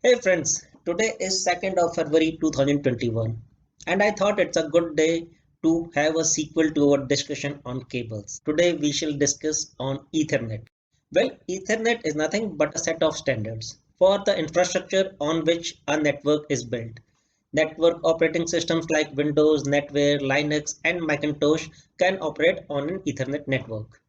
Hey friends, today is 2nd of February 2021 and I thought it's a good day to have a sequel to our discussion on cables. Today we shall discuss on Ethernet. Well, Ethernet is nothing but a set of standards for the infrastructure on which a network is built. Network operating systems like Windows, NetWare, Linux and Macintosh can operate on an Ethernet network.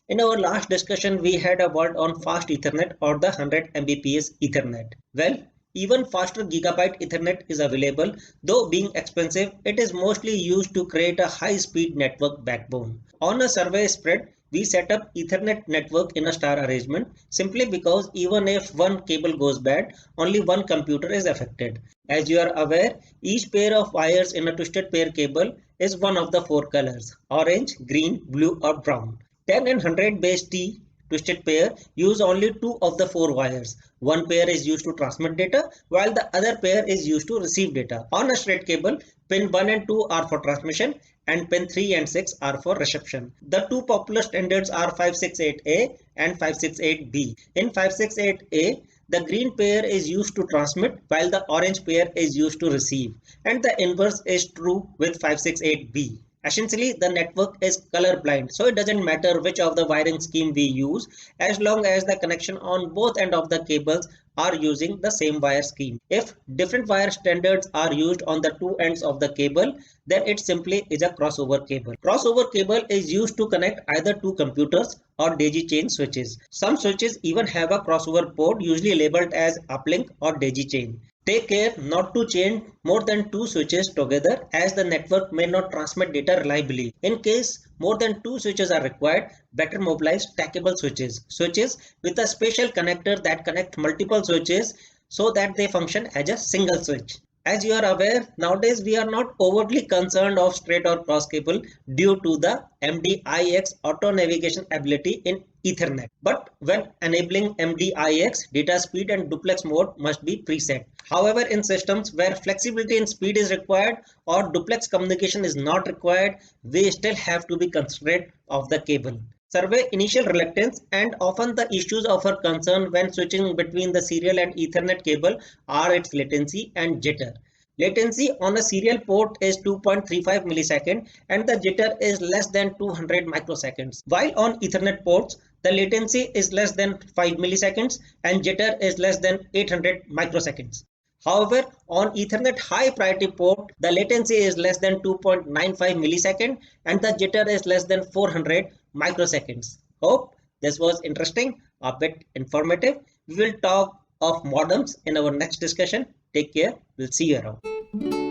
In our last discussion, we had a word on fast Ethernet or the 100 Mbps Ethernet. Well, even faster Gigabit Ethernet is available, though being expensive, it is mostly used to create a high-speed network backbone. On a survey spread, we set up Ethernet network in a star arrangement simply because even if one cable goes bad, only one computer is affected. As you are aware, each pair of wires in a twisted pair cable is one of the four colors: orange, green, blue or brown. 10 and 100 base T twisted pair use only two of the four wires. One pair is used to transmit data while the other pair is used to receive data. On a straight cable, pin 1 and 2 are for transmission and pin 3 and 6 are for reception. The two popular standards are 568A and 568B. In 568A, the green pair is used to transmit while the orange pair is used to receive, and the inverse is true with 568B. Essentially, the network is color blind, so it doesn't matter which of the wiring scheme we use as long as the connection on both ends of the cables are using the same wire scheme. If different wire standards are used on the two ends of the cable, then it simply is a crossover cable. Crossover cable is used to connect either two computers or daisy chain switches. Some switches even have a crossover port usually labeled as uplink or daisy chain. Take care not to chain more than two switches together as the network may not transmit data reliably. In case more than two switches are required, better mobilize stackable switches. Switches with a special connector that connect multiple switches so that they function as a single switch. As you are aware, nowadays we are not overtly concerned of straight or cross cable due to the MDIX auto navigation ability in Ethernet. But when enabling MDIX, data speed and duplex mode must be preset. However, in systems where flexibility in speed is required or duplex communication is not required, we still have to be considerate of the cable. Survey initial reluctance and often the issues of our concern when switching between the serial and Ethernet cable are its latency and jitter. Latency on a serial port is 2.35 millisecond and the jitter is less than 200 microseconds. While on Ethernet ports, the latency is less than 5 milliseconds and jitter is less than 800 microseconds. However, on Ethernet high priority port, the latency is less than 2.95 millisecond and the jitter is less than 400 microseconds. Hope this was interesting, a bit informative. We will talk of modems in our next discussion. Take care. We'll see you around.